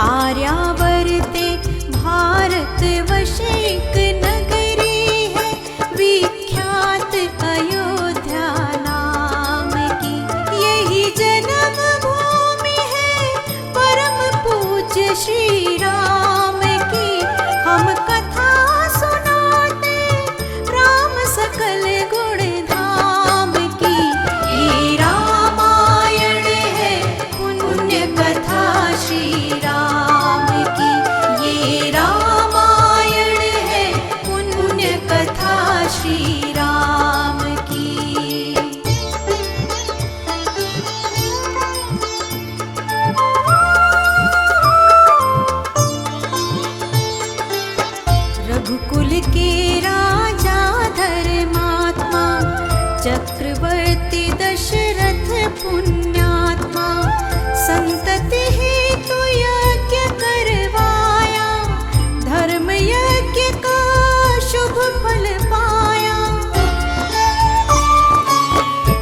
आर्यावर्ते भारतवर्ष एक नगरी है, विख्यात अयोध्या नाम की। यही जन्म भूमि है परम पूज्य श्री राम की। हम कथा सुनाते राम सकल गुण धाम की। ये रामायण है पुण्य कथा श्री राम की। ये रामायण है पुण्य कथा श्री राम की। रघुकुल के राजा धर्मात्मा, चक्रवर्ती दशरथ पुण्यात्मा। संतति हेतु यज्ञ करवाया, धर्म यज्ञ का शुभ फल पाया।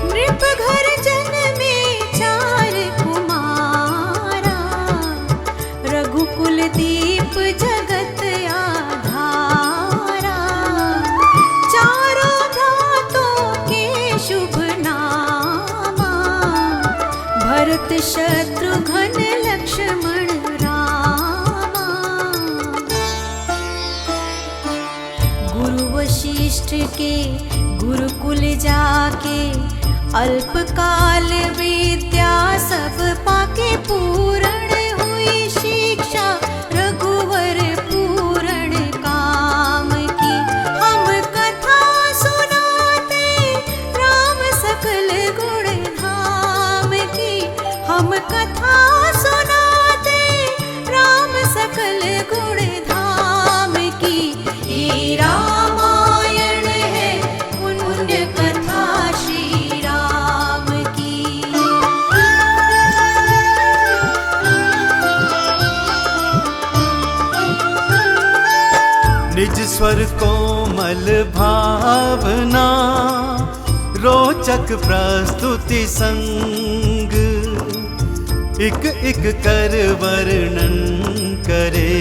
नृप घर जन्मे चार कुमारा, रघुकुल दीप जगत आधारा। चारों भ्रातों के शुभ नामा, भरत शत्रुघ्न लक्ष्मण रामा। गुरु वशिष्ठ के गुरुकुल जाके, अल्पकाल विद्या सब पाके। पूर्ण हुई शिक्षा रघुवर पूर्ण काम की। हम कथा सुनाते राम सकल गुण धाम की। हम कथा सुनाते राम सकल गुण धाम की। ये रामायण है पुण्य कथा श्री राम की। निज स्वर कोमल भावना, रोचक प्रस्तुति संग। एक एक कर वर्णन करे,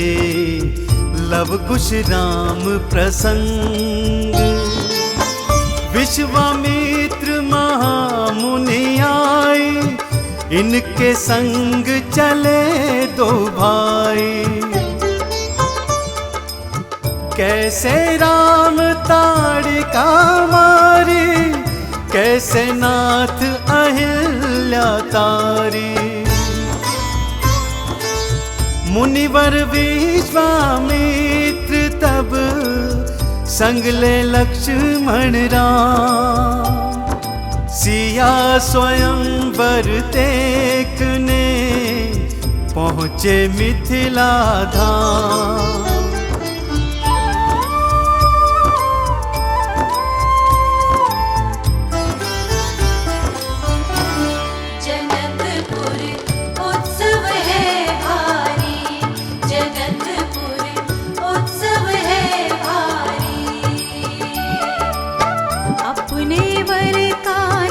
लव कुश राम प्रसंग। विश्वामित्र महामुनि आए, इनके संग चले दो भाई। कैसे राम ताड़िका मारी, कैसे नाथ अहिल्या तारी। मुनिवर विश्वामित्र तब संग ले लक्ष्मण राम। सिया स्वयंवर देखने पहुँचे मिथिला धाम।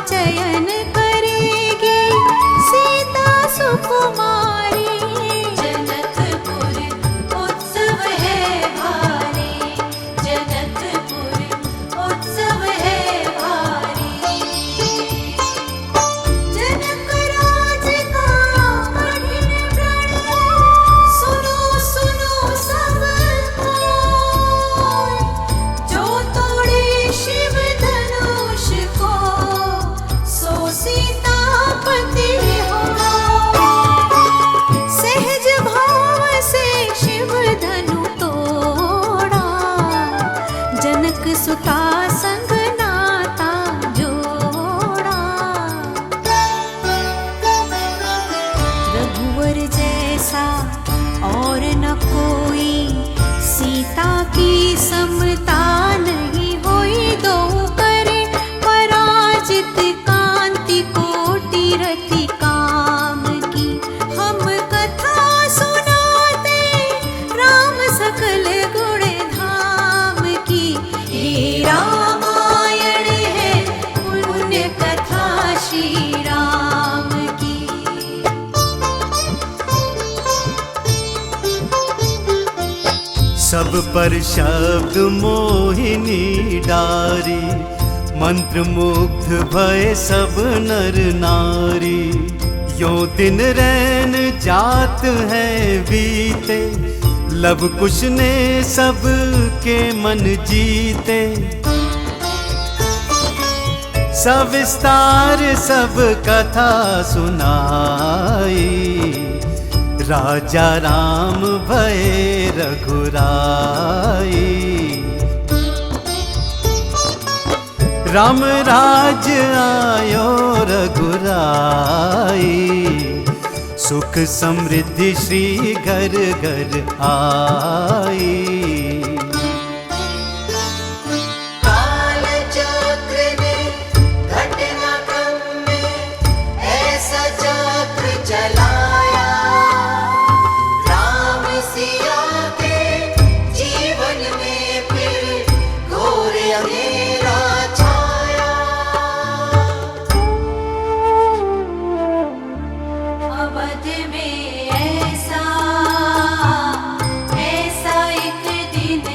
चयन करेगी सीता सुकुमारी। जनकपुर उत्सव है भारी, जनकपुर उत्सव है भारी। जनक राज का कठिन व्रण, सुनो सुनो सब कोई। जो तोड़े शिव धनुष को, सो सीतापति हो। सहज भाव से शिव धनु तोड़ा, जनक सुता संग नाता जोड़ा। रघुवर जैसा और न कोई, सीता की समता नहीं होई। दो करे पराजित कांति कोटि रति काम की। हम कथा सुनाते राम सकल गुण धाम की। ये रामायण है पुण्य कथा श्री राम की। सब पर शब्द मोहिनी डारी, मंत्र मुग्ध भय सब नर नारी। यो दिन रैन जात है बीते, लब कुश ने सब के मन जीते। सविस्तार सब कथा सुनाई, राजा राम भये रघुराई। राम राज आयो रघुराई, सुख समृद्धि श्री घर घर आई। अवध में ऐसा एक दिन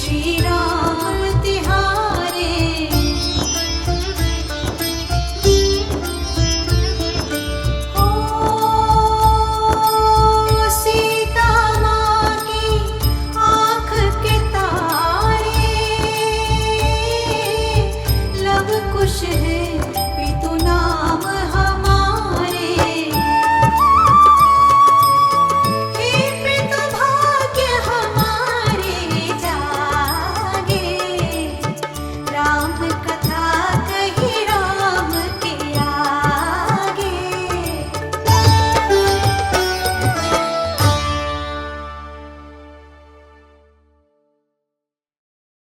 श्री राम